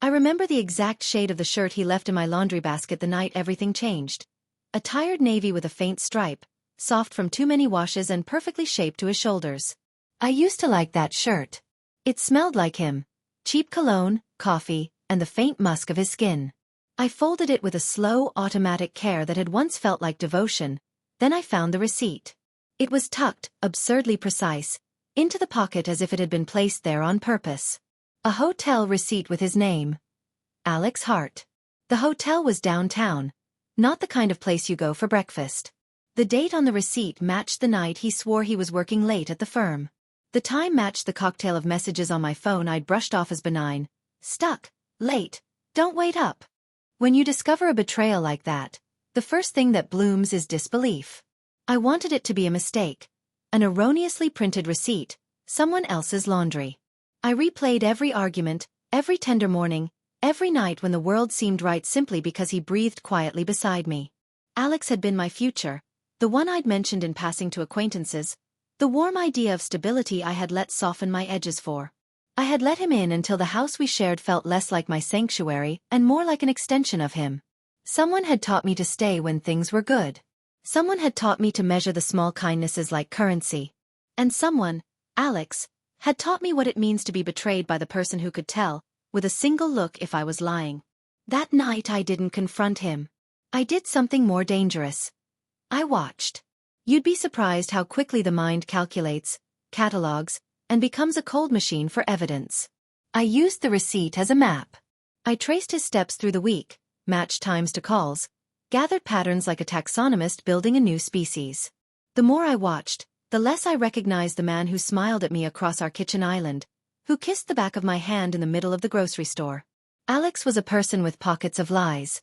I remember the exact shade of the shirt he left in my laundry basket the night everything changed. A tired navy with a faint stripe, soft from too many washes and perfectly shaped to his shoulders. I used to like that shirt. It smelled like him. Cheap cologne, coffee, and the faint musk of his skin. I folded it with a slow, automatic care that had once felt like devotion. Then I found the receipt. It was tucked, absurdly precise, into the pocket as if it had been placed there on purpose. A hotel receipt with his name. Alex Hart. The hotel was downtown. Not the kind of place you go for breakfast. The date on the receipt matched the night he swore he was working late at the firm. The time matched the cocktail of messages on my phone I'd brushed off as benign. Stuck. Late. Don't wait up. When you discover a betrayal like that, the first thing that blooms is disbelief. I wanted it to be a mistake. An erroneously printed receipt, someone else's laundry. I replayed every argument, every tender morning, every night when the world seemed right simply because he breathed quietly beside me. Alex had been my future, the one I'd mentioned in passing to acquaintances, the warm idea of stability I had let soften my edges for. I had let him in until the house we shared felt less like my sanctuary and more like an extension of him. Someone had taught me to stay when things were good. Someone had taught me to measure the small kindnesses like currency. And someone, Alex, had taught me what it means to be betrayed by the person who could tell, with a single look, if I was lying. That night I didn't confront him. I did something more dangerous. I watched. You'd be surprised how quickly the mind calculates, catalogs, and becomes a cold machine for evidence. I used the receipt as a map. I traced his steps through the week, matched times to calls, gathered patterns like a taxonomist building a new species. The more I watched, the less I recognized the man who smiled at me across our kitchen island, who kissed the back of my hand in the middle of the grocery store. Alex was a person with pockets of lies.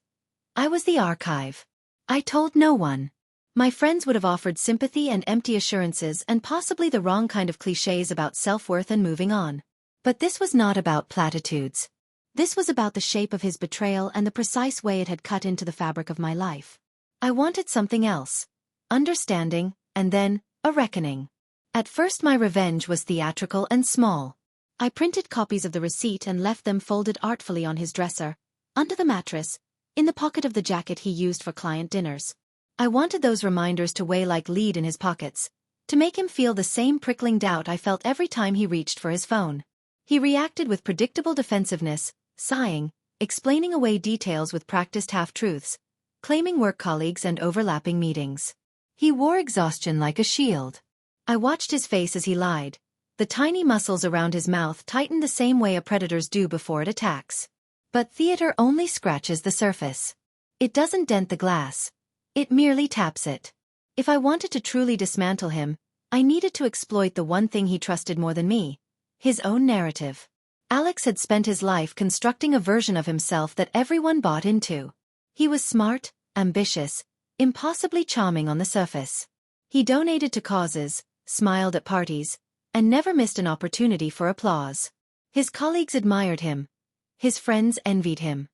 I was the archive. I told no one. My friends would have offered sympathy and empty assurances and possibly the wrong kind of clichés about self-worth and moving on. But this was not about platitudes. This was about the shape of his betrayal and the precise way it had cut into the fabric of my life. I wanted something else. Understanding, and then, a reckoning. At first my revenge was theatrical and small. I printed copies of the receipt and left them folded artfully on his dresser, under the mattress, in the pocket of the jacket he used for client dinners. I wanted those reminders to weigh like lead in his pockets, to make him feel the same prickling doubt I felt every time he reached for his phone. He reacted with predictable defensiveness, sighing, explaining away details with practiced half-truths, claiming work colleagues and overlapping meetings. He wore exhaustion like a shield. I watched his face as he lied. The tiny muscles around his mouth tightened the same way a predator's do before it attacks. But theater only scratches the surface. It doesn't dent the glass. It merely taps it. If I wanted to truly dismantle him, I needed to exploit the one thing he trusted more than me, his own narrative. Alex had spent his life constructing a version of himself that everyone bought into. He was smart, ambitious, impossibly charming on the surface. He donated to causes, smiled at parties, and never missed an opportunity for applause. His colleagues admired him. His friends envied him.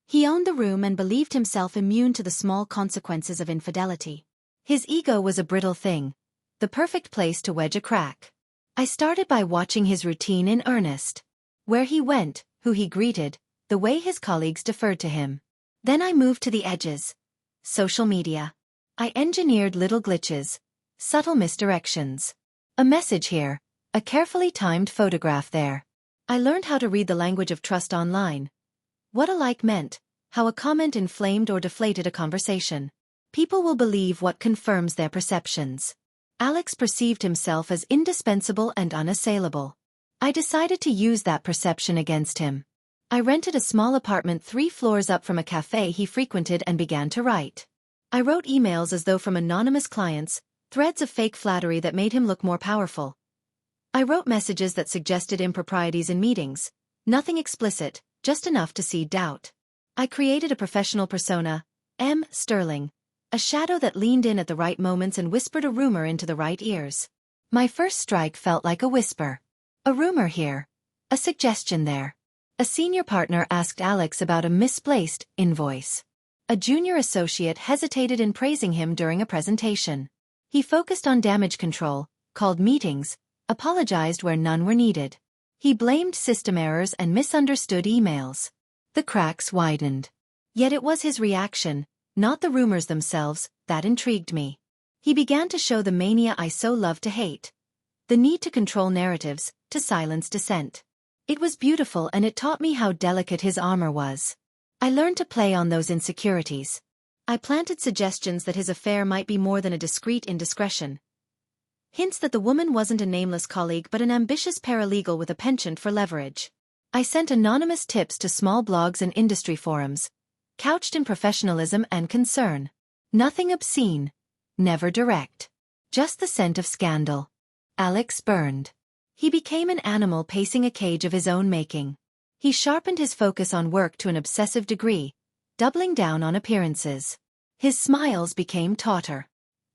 He owned the room and believed himself immune to the small consequences of infidelity. His ego was a brittle thing, the perfect place to wedge a crack. I started by watching his routine in earnest. Where he went, who he greeted, the way his colleagues deferred to him. Then I moved to the edges. Social media. I engineered little glitches, subtle misdirections. A message here, a carefully timed photograph there. I learned how to read the language of trust online. What a like meant, how a comment inflamed or deflated a conversation. People will believe what confirms their perceptions. Alex perceived himself as indispensable and unassailable. I decided to use that perception against him. I rented a small apartment 3 floors up from a cafe he frequented and began to write. I wrote emails as though from anonymous clients, threads of fake flattery that made him look more powerful. I wrote messages that suggested improprieties in meetings, nothing explicit, just enough to seed doubt. I created a professional persona, M. Sterling, a shadow that leaned in at the right moments and whispered a rumor into the right ears. My first strike felt like a whisper. A rumor here. A suggestion there. A senior partner asked Alex about a misplaced invoice. A junior associate hesitated in praising him during a presentation. He focused on damage control, called meetings, apologized where none were needed. He blamed system errors and misunderstood emails. The cracks widened. Yet it was his reaction, not the rumors themselves, that intrigued me. He began to show the mania I so love to hate. The need to control narratives, to silence dissent. It was beautiful, and it taught me how delicate his armor was. I learned to play on those insecurities. I planted suggestions that his affair might be more than a discreet indiscretion. Hints that the woman wasn't a nameless colleague but an ambitious paralegal with a penchant for leverage. I sent anonymous tips to small blogs and industry forums, couched in professionalism and concern. Nothing obscene. Never direct. Just the scent of scandal. Alex burned. He became an animal pacing a cage of his own making. He sharpened his focus on work to an obsessive degree, doubling down on appearances. His smiles became tauter.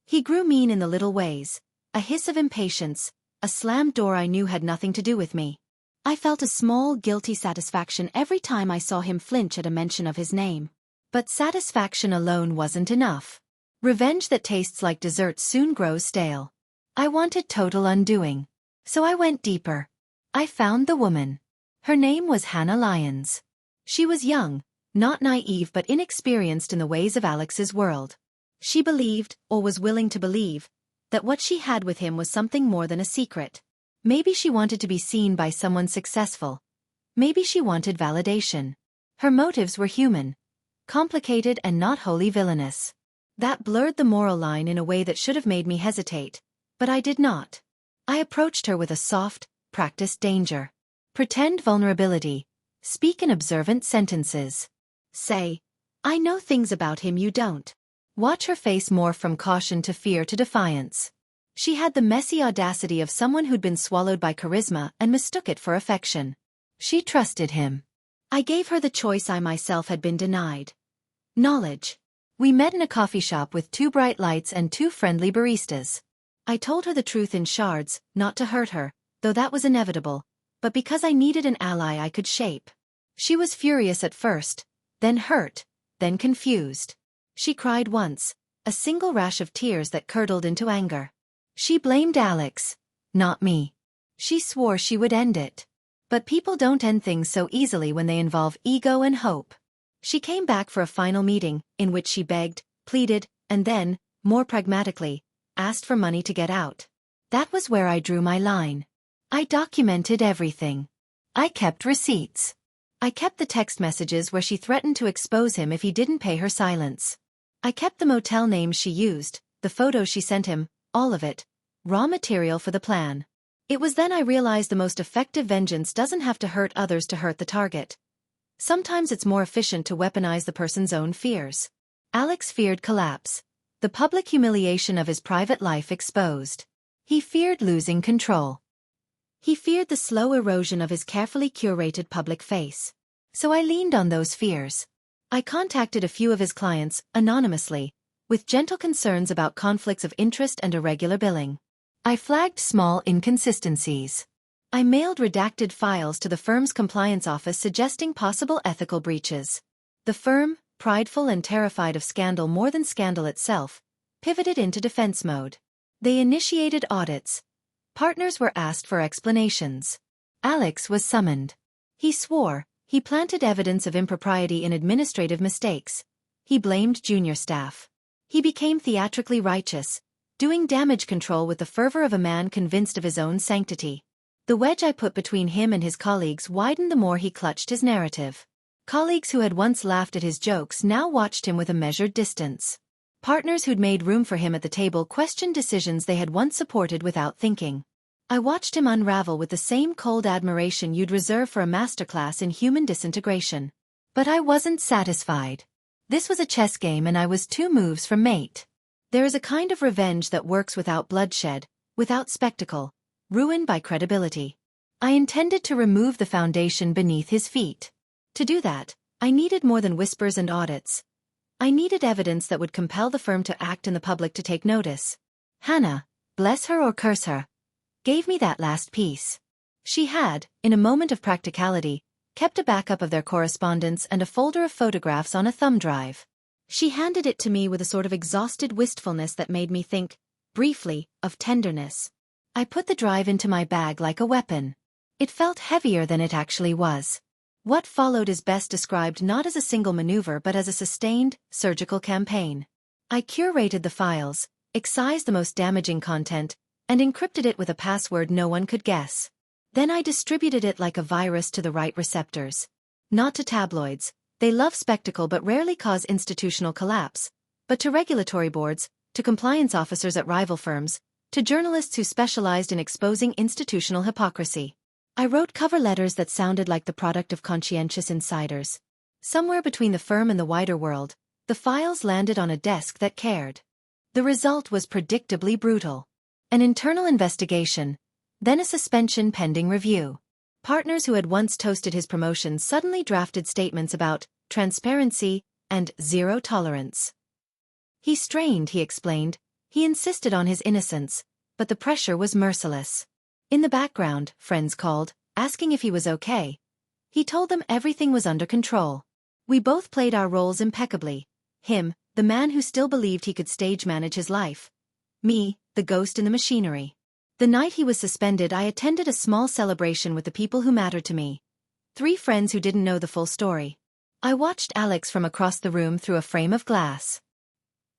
He grew mean in the little ways, a hiss of impatience, a slammed door I knew had nothing to do with me. I felt a small, guilty satisfaction every time I saw him flinch at a mention of his name. But satisfaction alone wasn't enough. Revenge that tastes like dessert soon grows stale. I wanted total undoing. So I went deeper. I found the woman. Her name was Hannah Lyons. She was young, not naive but inexperienced in the ways of Alex's world. She believed, or was willing to believe, that what she had with him was something more than a secret. Maybe she wanted to be seen by someone successful. Maybe she wanted validation. Her motives were human, complicated and not wholly villainous. That blurred the moral line in a way that should have made me hesitate, but I did not. I approached her with a soft, practiced danger. Pretend vulnerability. Speak in observant sentences. Say, I know things about him you don't. Watch her face morph from caution to fear to defiance. She had the messy audacity of someone who'd been swallowed by charisma and mistook it for affection. She trusted him. I gave her the choice I myself had been denied. Knowledge. We met in a coffee shop with 2 bright lights and 2 friendly baristas. I told her the truth in shards, not to hurt her, though that was inevitable, but because I needed an ally I could shape. She was furious at first, then hurt, then confused. She cried once, a single rash of tears that curdled into anger. She blamed Alex, not me. She swore she would end it. But people don't end things so easily when they involve ego and hope. She came back for a final meeting, in which she begged, pleaded, and then, more pragmatically, asked for money to get out. That was where I drew my line. I documented everything. I kept receipts. I kept the text messages where she threatened to expose him if he didn't pay her silence. I kept the motel names she used, the photos she sent him, all of it, raw material for the plan. It was then I realized the most effective vengeance doesn't have to hurt others to hurt the target. Sometimes it's more efficient to weaponize the person's own fears. Alex feared collapse. The public humiliation of his private life exposed. He feared losing control. He feared the slow erosion of his carefully curated public face. So I leaned on those fears. I contacted a few of his clients, anonymously, with gentle concerns about conflicts of interest and irregular billing. I flagged small inconsistencies. I mailed redacted files to the firm's compliance office suggesting possible ethical breaches. The firm, prideful and terrified of scandal more than scandal itself, pivoted into defense mode. They initiated audits. Partners were asked for explanations. Alex was summoned. He swore. He planted evidence of impropriety in administrative mistakes. He blamed junior staff. He became theatrically righteous, doing damage control with the fervor of a man convinced of his own sanctity. The wedge I put between him and his colleagues widened the more he clutched his narrative. Colleagues who had once laughed at his jokes now watched him with a measured distance. Partners who'd made room for him at the table questioned decisions they had once supported without thinking. I watched him unravel with the same cold admiration you'd reserve for a masterclass in human disintegration. But I wasn't satisfied. This was a chess game and I was 2 moves from mate. There is a kind of revenge that works without bloodshed, without spectacle, ruined by credibility. I intended to remove the foundation beneath his feet. To do that, I needed more than whispers and audits. I needed evidence that would compel the firm to act and the public to take notice. Hannah, bless her or curse her, gave me that last piece. She had, in a moment of practicality, kept a backup of their correspondence and a folder of photographs on a thumb drive. She handed it to me with a sort of exhausted wistfulness that made me think, briefly, of tenderness. I put the drive into my bag like a weapon. It felt heavier than it actually was. What followed is best described not as a single maneuver but as a sustained, surgical campaign. I curated the files, excised the most damaging content, and encrypted it with a password no one could guess. Then I distributed it like a virus to the right receptors. Not to tabloids, they love spectacle but rarely cause institutional collapse, but to regulatory boards, to compliance officers at rival firms, to journalists who specialized in exposing institutional hypocrisy. I wrote cover letters that sounded like the product of conscientious insiders. Somewhere between the firm and the wider world, the files landed on a desk that cared. The result was predictably brutal. An internal investigation, then a suspension pending review. Partners who had once toasted his promotion suddenly drafted statements about transparency and zero tolerance. He strained, he explained. He insisted on his innocence, but the pressure was merciless. In the background, friends called, asking if he was okay. He told them everything was under control. We both played our roles impeccably. Him, the man who still believed he could stage manage his life. Me, the ghost in the machinery. The night he was suspended, I attended a small celebration with the people who mattered to me. 3 friends who didn't know the full story. I watched Alex from across the room through a frame of glass.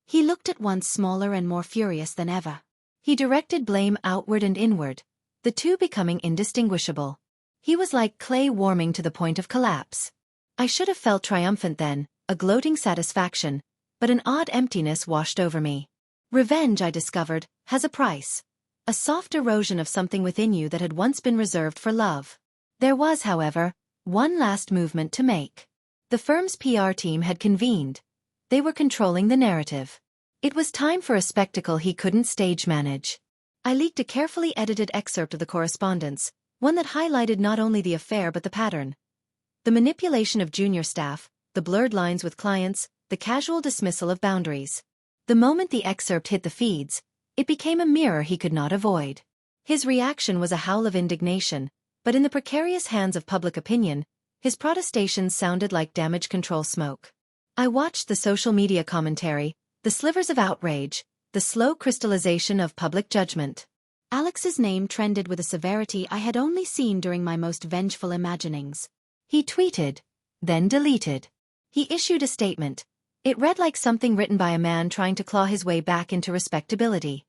He looked at once smaller and more furious than ever. He directed blame outward and inward, the two becoming indistinguishable. He was like clay warming to the point of collapse. I should have felt triumphant then, a gloating satisfaction, but an odd emptiness washed over me. Revenge, I discovered, has a price. A soft erosion of something within you that had once been reserved for love. There was, however, one last movement to make. The firm's PR team had convened. They were controlling the narrative. It was time for a spectacle he couldn't stage manage. I leaked a carefully edited excerpt of the correspondence, one that highlighted not only the affair but the pattern. The manipulation of junior staff, the blurred lines with clients, the casual dismissal of boundaries. The moment the excerpt hit the feeds, it became a mirror he could not avoid. His reaction was a howl of indignation, but in the precarious hands of public opinion, his protestations sounded like damage control smoke. I watched the social media commentary, the slivers of outrage, the slow crystallization of public judgment. Alex's name trended with a severity I had only seen during my most vengeful imaginings. He tweeted, then deleted. He issued a statement. It read like something written by a man trying to claw his way back into respectability.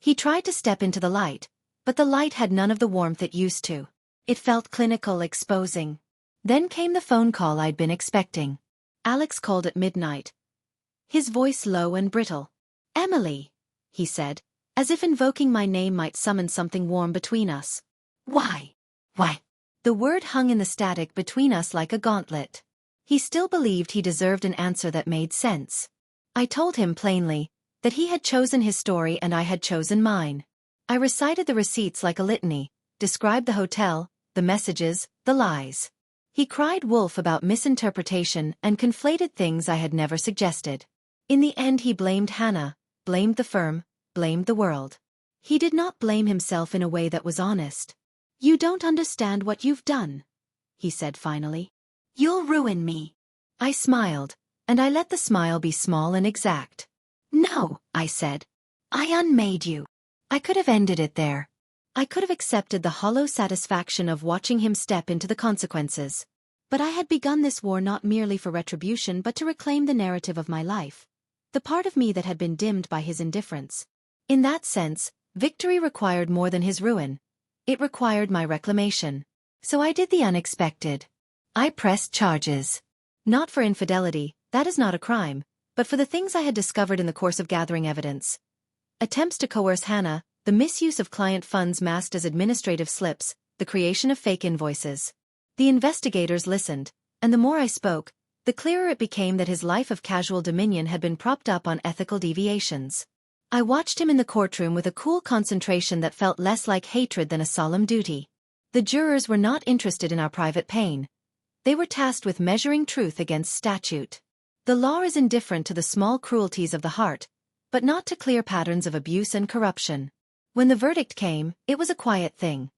He tried to step into the light, but the light had none of the warmth it used to. It felt clinical, exposing. Then came the phone call I'd been expecting. Alex called at midnight. His voice low and brittle. "Emily," he said, as if invoking my name might summon something warm between us. "Why? Why?" The word hung in the static between us like a gauntlet. He still believed he deserved an answer that made sense. I told him plainly that he had chosen his story and I had chosen mine. I recited the receipts like a litany, described the hotel, the messages, the lies. He cried wolf about misinterpretation and conflated things I had never suggested. In the end he blamed Hannah, blamed the firm, blamed the world. He did not blame himself in a way that was honest. "You don't understand what you've done," he said finally. "You'll ruin me." I smiled, and I let the smile be small and exact. "No," I said. "I unmade you." I could have ended it there. I could have accepted the hollow satisfaction of watching him step into the consequences. But I had begun this war not merely for retribution but to reclaim the narrative of my life. The part of me that had been dimmed by his indifference. In that sense, victory required more than his ruin. It required my reclamation. So I did the unexpected. I pressed charges. Not for infidelity, that is not a crime, but for the things I had discovered in the course of gathering evidence. Attempts to coerce Hannah, the misuse of client funds masked as administrative slips, the creation of fake invoices. The investigators listened, and the more I spoke, the clearer it became that his life of casual dominion had been propped up on ethical deviations. I watched him in the courtroom with a cool concentration that felt less like hatred than a solemn duty. The jurors were not interested in our private pain. They were tasked with measuring truth against statute. The law is indifferent to the small cruelties of the heart, but not to clear patterns of abuse and corruption. When the verdict came, it was a quiet thing.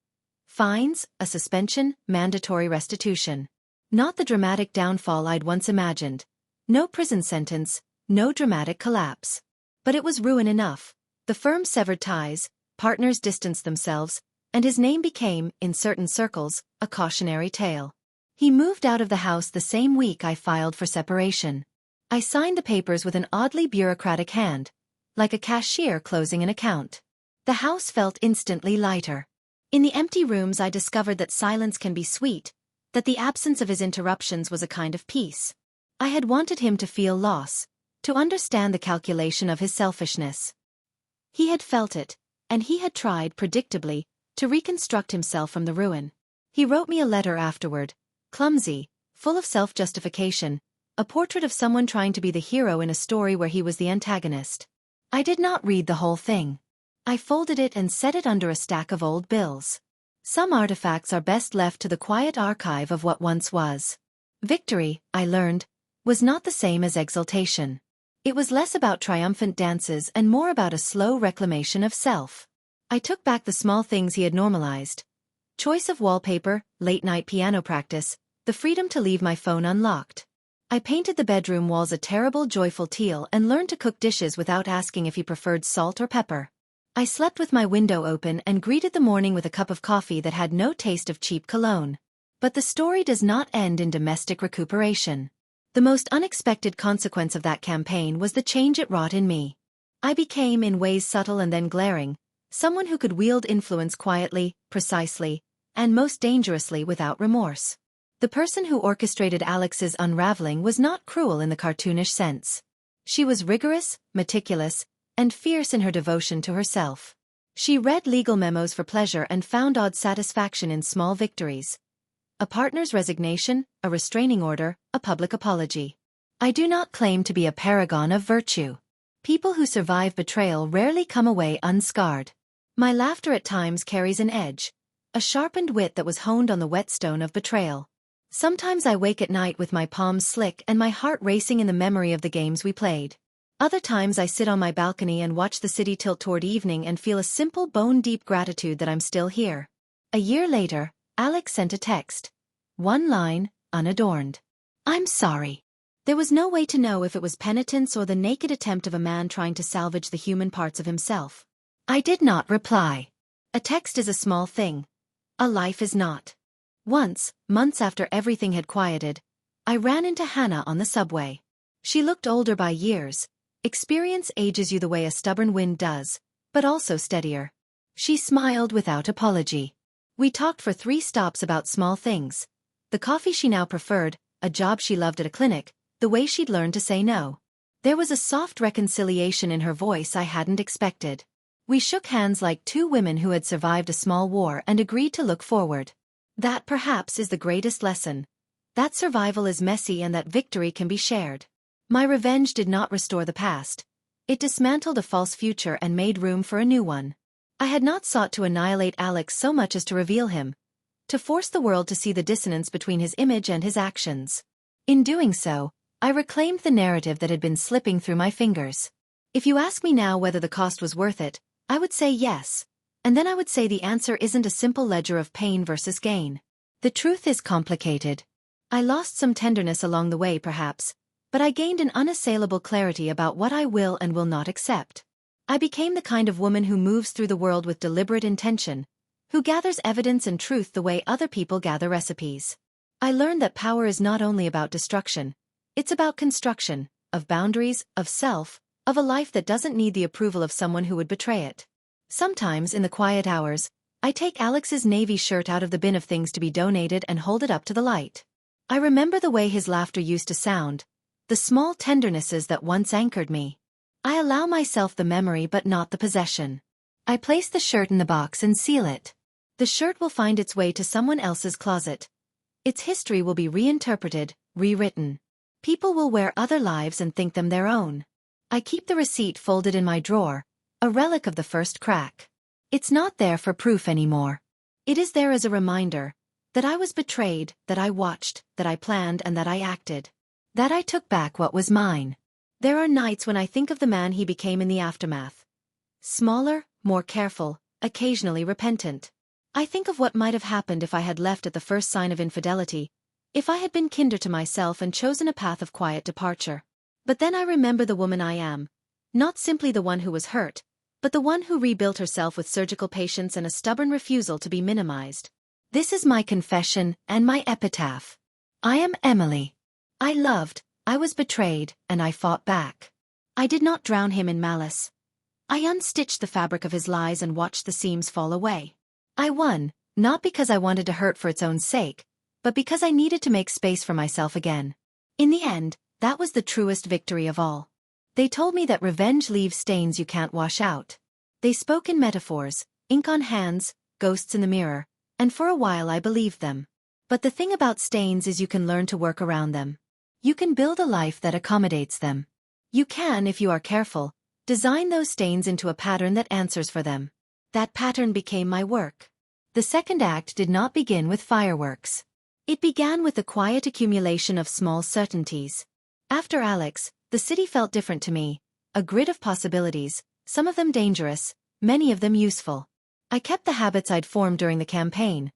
Fines, a suspension, mandatory restitution. Not the dramatic downfall I'd once imagined. No prison sentence, no dramatic collapse. But it was ruin enough. The firm severed ties, partners distanced themselves, and his name became, in certain circles, a cautionary tale. He moved out of the house the same week I filed for separation. I signed the papers with an oddly bureaucratic hand, like a cashier closing an account. The house felt instantly lighter. In the empty rooms I discovered that silence can be sweet, that the absence of his interruptions was a kind of peace. I had wanted him to feel loss, to understand the calculation of his selfishness. He had felt it, and he had tried, predictably, to reconstruct himself from the ruin. He wrote me a letter afterward, clumsy, full of self-justification, a portrait of someone trying to be the hero in a story where he was the antagonist. I did not read the whole thing. I folded it and set it under a stack of old bills. Some artifacts are best left to the quiet archive of what once was. Victory, I learned, was not the same as exultation. It was less about triumphant dances and more about a slow reclamation of self. I took back the small things he had normalized. Choice of wallpaper, late-night piano practice, the freedom to leave my phone unlocked. I painted the bedroom walls a terrible, joyful teal and learned to cook dishes without asking if he preferred salt or pepper. I slept with my window open and greeted the morning with a cup of coffee that had no taste of cheap cologne. But the story does not end in domestic recuperation. The most unexpected consequence of that campaign was the change it wrought in me. I became, in ways subtle and then glaring, someone who could wield influence quietly, precisely, and most dangerously without remorse. The person who orchestrated Alex's unraveling was not cruel in the cartoonish sense. She was rigorous, meticulous, and fierce in her devotion to herself. She read legal memos for pleasure and found odd satisfaction in small victories. A partner's resignation, a restraining order, a public apology. I do not claim to be a paragon of virtue. People who survive betrayal rarely come away unscarred. My laughter at times carries an edge, a sharpened wit that was honed on the whetstone of betrayal. Sometimes I wake at night with my palms slick and my heart racing in the memory of the games we played. Other times I sit on my balcony and watch the city tilt toward evening and feel a simple bone-deep gratitude that I'm still here. A year later, Alex sent a text. One line, unadorned. I'm sorry. There was no way to know if it was penitence or the naked attempt of a man trying to salvage the human parts of himself. I did not reply. A text is a small thing. A life is not. Once, months after everything had quieted, I ran into Hannah on the subway. She looked older by years. Experience ages you the way a stubborn wind does, but also steadier. She smiled without apology. We talked for 3 stops about small things. The coffee she now preferred, a job she loved at a clinic, the way she'd learned to say no. There was a soft reconciliation in her voice I hadn't expected. We shook hands like 2 women who had survived a small war and agreed to look forward. That perhaps is the greatest lesson. That survival is messy and that victory can be shared. My revenge did not restore the past. It dismantled a false future and made room for a new one. I had not sought to annihilate Alex so much as to reveal him, to force the world to see the dissonance between his image and his actions. In doing so, I reclaimed the narrative that had been slipping through my fingers. If you ask me now whether the cost was worth it, I would say yes. And then I would say the answer isn't a simple ledger of pain versus gain. The truth is complicated. I lost some tenderness along the way perhaps, but I gained an unassailable clarity about what I will and will not accept. I became the kind of woman who moves through the world with deliberate intention, who gathers evidence and truth the way other people gather recipes. I learned that power is not only about destruction, it's about construction, of boundaries, of self, of a life that doesn't need the approval of someone who would betray it. Sometimes, in the quiet hours, I take Alex's navy shirt out of the bin of things to be donated and hold it up to the light. I remember the way his laughter used to sound, the small tendernesses that once anchored me. I allow myself the memory but not the possession. I place the shirt in the box and seal it. The shirt will find its way to someone else's closet. Its history will be reinterpreted, rewritten. People will wear other lives and think them their own. I keep the receipt folded in my drawer, a relic of the first crack. It's not there for proof anymore. It is there as a reminder that I was betrayed, that I watched, that I planned and that I acted. That I took back what was mine. There are nights when I think of the man he became in the aftermath. Smaller, more careful, occasionally repentant. I think of what might have happened if I had left at the first sign of infidelity, if I had been kinder to myself and chosen a path of quiet departure. But then I remember the woman I am, not simply the one who was hurt, but the one who rebuilt herself with surgical patience and a stubborn refusal to be minimized. This is my confession and my epitaph. I am Emily. I loved, I was betrayed, and I fought back. I did not drown him in malice. I unstitched the fabric of his lies and watched the seams fall away. I won, not because I wanted to hurt for its own sake, but because I needed to make space for myself again. In the end, that was the truest victory of all. They told me that revenge leaves stains you can't wash out. They spoke in metaphors, ink on hands, ghosts in the mirror, and for a while I believed them. But the thing about stains is you can learn to work around them. You can build a life that accommodates them. You can, if you are careful, design those stains into a pattern that answers for them. That pattern became my work. The second act did not begin with fireworks. It began with the quiet accumulation of small certainties. After Alex, the city felt different to me, a grid of possibilities, some of them dangerous, many of them useful. I kept the habits I'd formed during the campaign: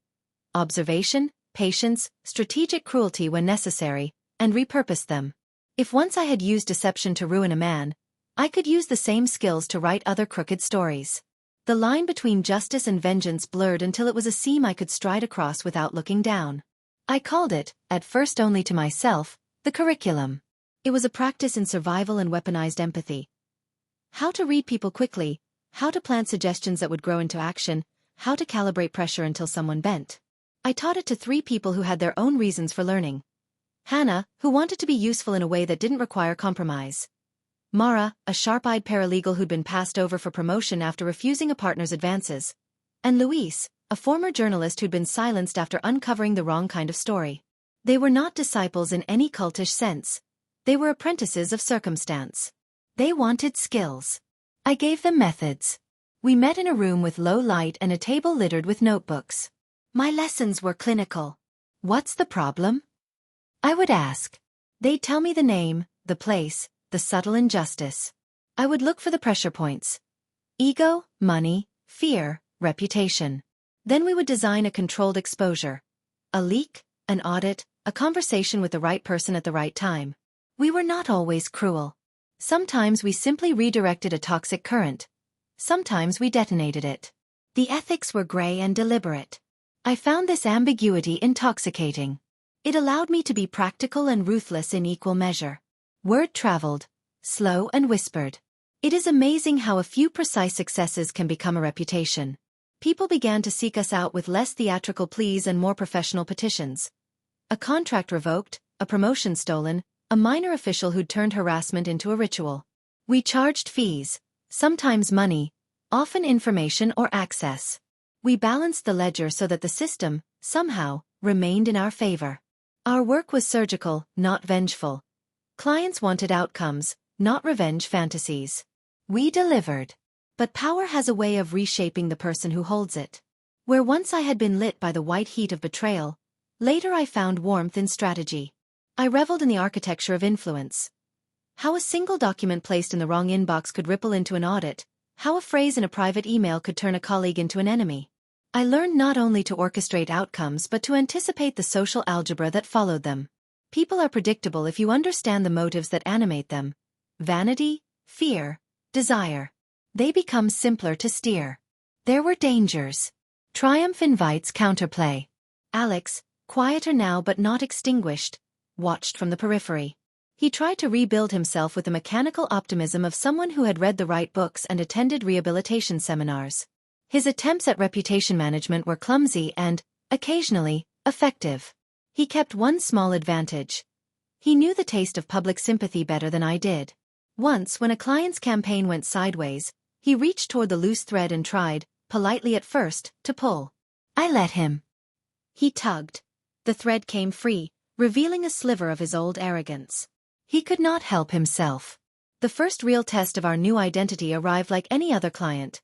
observation, patience, strategic cruelty when necessary, and repurposed them. If once I had used deception to ruin a man, I could use the same skills to write other crooked stories. The line between justice and vengeance blurred until it was a seam I could stride across without looking down. I called it, at first only to myself, the curriculum. It was a practice in survival and weaponized empathy. How to read people quickly, how to plant suggestions that would grow into action, how to calibrate pressure until someone bent. I taught it to 3 people who had their own reasons for learning. Hannah, who wanted to be useful in a way that didn't require compromise. Mara, a sharp-eyed paralegal who'd been passed over for promotion after refusing a partner's advances. And Luis, a former journalist who'd been silenced after uncovering the wrong kind of story. They were not disciples in any cultish sense. They were apprentices of circumstance. They wanted skills. I gave them methods. We met in a room with low light and a table littered with notebooks. My lessons were clinical. What's the problem? I would ask. They'd tell me the name, the place, the subtle injustice. I would look for the pressure points. Ego, money, fear, reputation. Then we would design a controlled exposure. A leak, an audit, a conversation with the right person at the right time. We were not always cruel. Sometimes we simply redirected a toxic current. Sometimes we detonated it. The ethics were gray and deliberate. I found this ambiguity intoxicating. It allowed me to be practical and ruthless in equal measure. Word traveled, slow and whispered. It is amazing how a few precise successes can become a reputation. People began to seek us out with less theatrical pleas and more professional petitions. A contract revoked, a promotion stolen, a minor official who'd turned harassment into a ritual. We charged fees, sometimes money, often information or access. We balanced the ledger so that the system, somehow, remained in our favor. Our work was surgical, not vengeful. Clients wanted outcomes, not revenge fantasies. We delivered. But power has a way of reshaping the person who holds it. Where once I had been lit by the white heat of betrayal, later I found warmth in strategy. I reveled in the architecture of influence. How a single document placed in the wrong inbox could ripple into an audit, how a phrase in a private email could turn a colleague into an enemy. I learned not only to orchestrate outcomes but to anticipate the social algebra that followed them. People are predictable if you understand the motives that animate them. Vanity, fear, desire. They become simpler to steer. There were dangers. Triumph invites counterplay. Alex, quieter now but not extinguished, watched from the periphery. He tried to rebuild himself with the mechanical optimism of someone who had read the right books and attended rehabilitation seminars. His attempts at reputation management were clumsy and, occasionally, effective. He kept one small advantage. He knew the taste of public sympathy better than I did. Once, when a client's campaign went sideways, he reached toward the loose thread and tried, politely at first, to pull. I let him. He tugged. The thread came free, revealing a sliver of his old arrogance. He could not help himself. The first real test of our new identity arrived like any other client.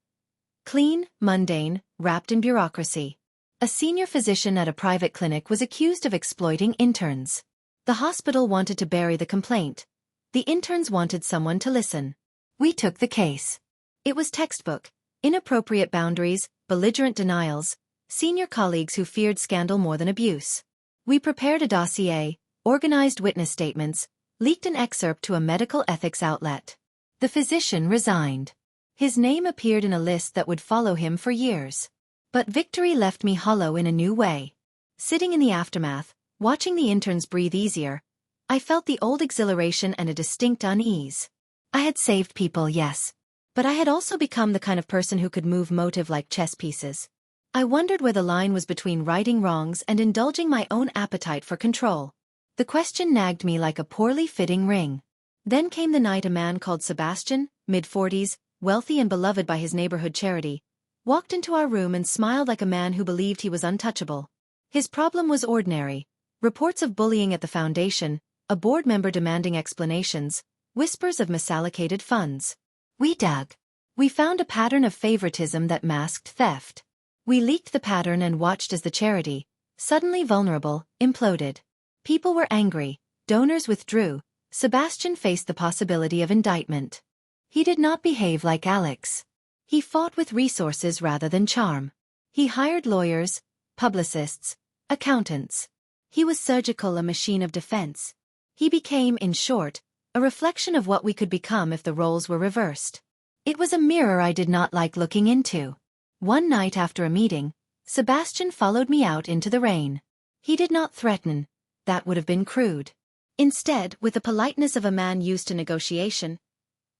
Clean, mundane, wrapped in bureaucracy. A senior physician at a private clinic was accused of exploiting interns. The hospital wanted to bury the complaint. The interns wanted someone to listen. We took the case. It was textbook. Inappropriate boundaries, belligerent denials, senior colleagues who feared scandal more than abuse. We prepared a dossier, organized witness statements, leaked an excerpt to a medical ethics outlet. The physician resigned. His name appeared in a list that would follow him for years. But victory left me hollow in a new way. Sitting in the aftermath, watching the interns breathe easier, I felt the old exhilaration and a distinct unease. I had saved people, yes. But I had also become the kind of person who could move motive like chess pieces. I wondered where the line was between righting wrongs and indulging my own appetite for control. The question nagged me like a poorly fitting ring. Then came the night a man called Sebastian, mid-40s, wealthy and beloved by his neighborhood charity, walked into our room and smiled like a man who believed he was untouchable. His problem was ordinary: reports of bullying at the foundation, a board member demanding explanations, whispers of misallocated funds. We dug. We found a pattern of favoritism that masked theft. We leaked the pattern and watched as the charity, suddenly vulnerable, imploded. People were angry, donors withdrew, Sebastian faced the possibility of indictment. He did not behave like Alex. He fought with resources rather than charm. He hired lawyers, publicists, accountants. He was surgical, a machine of defense. He became, in short, a reflection of what we could become if the roles were reversed. It was a mirror I did not like looking into. One night after a meeting, Sebastian followed me out into the rain. He did not threaten. That would have been crude. Instead, with the politeness of a man used to negotiation,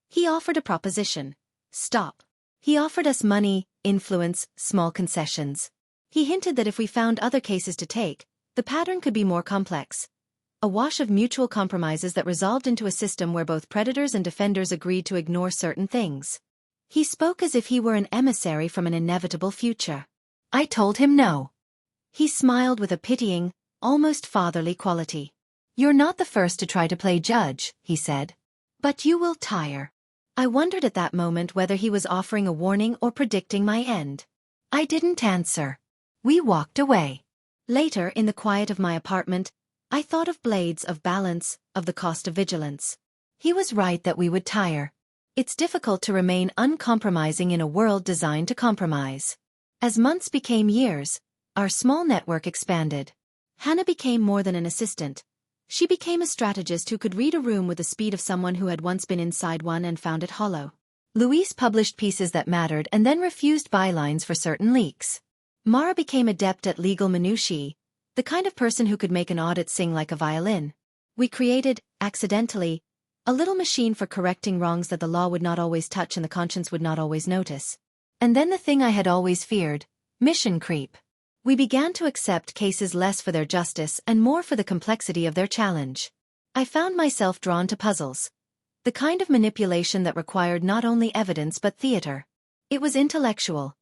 he offered a proposition. Stop. He offered us money, influence, small concessions. He hinted that if we found other cases to take, the pattern could be more complex. A wash of mutual compromises that resolved into a system where both predators and defenders agreed to ignore certain things. He spoke as if he were an emissary from an inevitable future. I told him no. He smiled with a pitying, almost fatherly quality. You're not the first to try to play judge, he said. But you will tire. I wondered at that moment whether he was offering a warning or predicting my end. I didn't answer. We walked away. Later, in the quiet of my apartment, I thought of blades, of balance, of the cost of vigilance. He was right that we would tire. It's difficult to remain uncompromising in a world designed to compromise. As months became years, our small network expanded. Hannah became more than an assistant. She became a strategist who could read a room with the speed of someone who had once been inside one and found it hollow. Luis published pieces that mattered and then refused bylines for certain leaks. Mara became adept at legal minutiae, the kind of person who could make an audit sing like a violin. We created, accidentally, a little machine for correcting wrongs that the law would not always touch and the conscience would not always notice. And then the thing I had always feared: mission creep. We began to accept cases less for their justice and more for the complexity of their challenge. I found myself drawn to puzzles. The kind of manipulation that required not only evidence but theater. It was intellectual.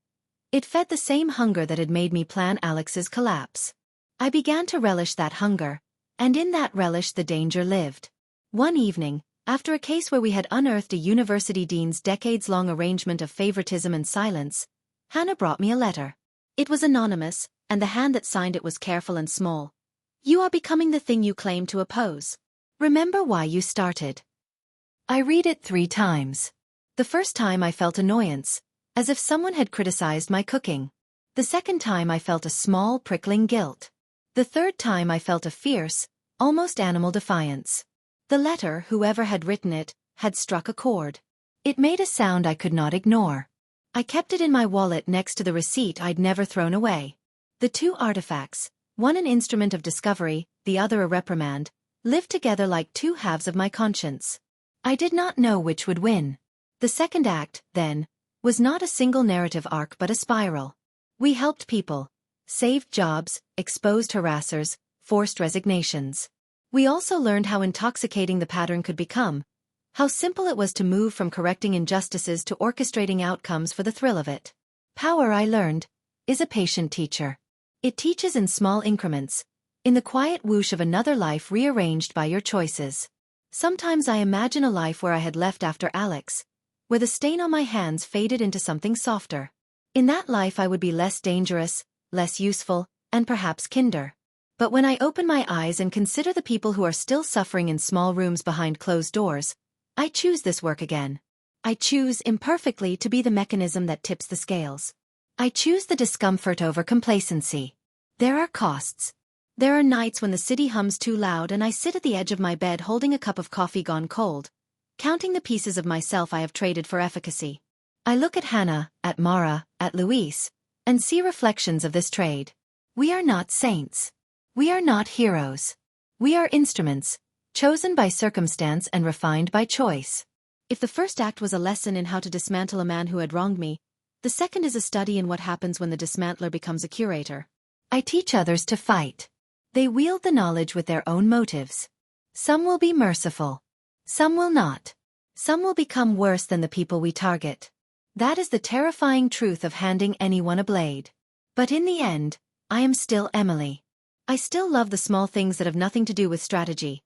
It fed the same hunger that had made me plan Alex's collapse. I began to relish that hunger, and in that relish the danger lived. One evening, after a case where we had unearthed a university dean's decades-long arrangement of favoritism and silence, Hannah brought me a letter. It was anonymous, and the hand that signed it was careful and small. You are becoming the thing you claim to oppose. Remember why you started. I read it 3 times. The first time I felt annoyance, as if someone had criticized my cooking. The second time I felt a small, prickling guilt. The third time I felt a fierce, almost animal defiance. The letter, whoever had written it, had struck a chord. It made a sound I could not ignore. I kept it in my wallet next to the receipt I'd never thrown away. The 2 artifacts, one an instrument of discovery, the other a reprimand, lived together like 2 halves of my conscience. I did not know which would win. The second act, then, was not a single narrative arc but a spiral. We helped people, saved jobs, exposed harassers, forced resignations. We also learned how intoxicating the pattern could become, how simple it was to move from correcting injustices to orchestrating outcomes for the thrill of it. Power, I learned, is a patient teacher. It teaches in small increments, in the quiet whoosh of another life rearranged by your choices. Sometimes I imagine a life where I had left after Alex, where the stain on my hands faded into something softer. In that life I would be less dangerous, less useful, and perhaps kinder. But when I open my eyes and consider the people who are still suffering in small rooms behind closed doors, I choose this work again. I choose, imperfectly, to be the mechanism that tips the scales. I choose the discomfort over complacency. There are costs. There are nights when the city hums too loud and I sit at the edge of my bed holding a cup of coffee gone cold, counting the pieces of myself I have traded for efficacy. I look at Hannah, at Mara, at Luis, and see reflections of this trade. We are not saints. We are not heroes. We are instruments, chosen by circumstance and refined by choice. If the first act was a lesson in how to dismantle a man who had wronged me, the second is a study in what happens when the dismantler becomes a curator. I teach others to fight. They wield the knowledge with their own motives. Some will be merciful. Some will not. Some will become worse than the people we target. That is the terrifying truth of handing anyone a blade. But in the end, I am still Emily. I still love the small things that have nothing to do with strategy.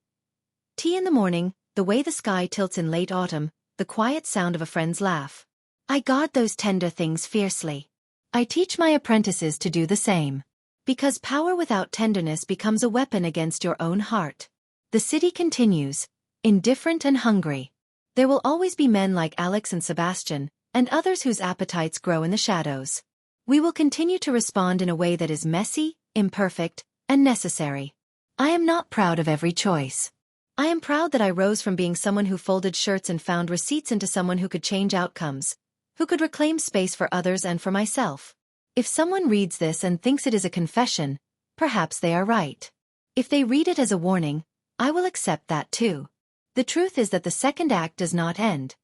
Tea in the morning, the way the sky tilts in late autumn, the quiet sound of a friend's laugh. I guard those tender things fiercely. I teach my apprentices to do the same. Because power without tenderness becomes a weapon against your own heart. The city continues, indifferent and hungry. There will always be men like Alex and Sebastian, and others whose appetites grow in the shadows. We will continue to respond in a way that is messy, imperfect, and necessary. I am not proud of every choice. I am proud that I rose from being someone who folded shirts and found receipts into someone who could change outcomes, who could reclaim space for others and for myself. If someone reads this and thinks it is a confession, perhaps they are right. If they read it as a warning, I will accept that too. The truth is that the second act does not end.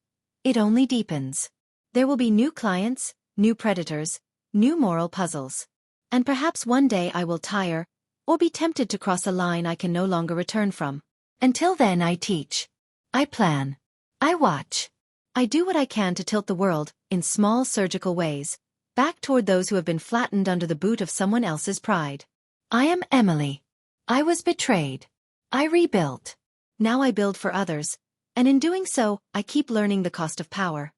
It only deepens. There will be new clients, new predators, new moral puzzles. And perhaps one day I will tire, or be tempted to cross a line I can no longer return from. Until then I teach. I plan. I watch. I do what I can to tilt the world, in small surgical ways, back toward those who have been flattened under the boot of someone else's pride. I am Emily. I was betrayed. I rebuilt. Now I build for others, and in doing so, I keep learning the cost of power.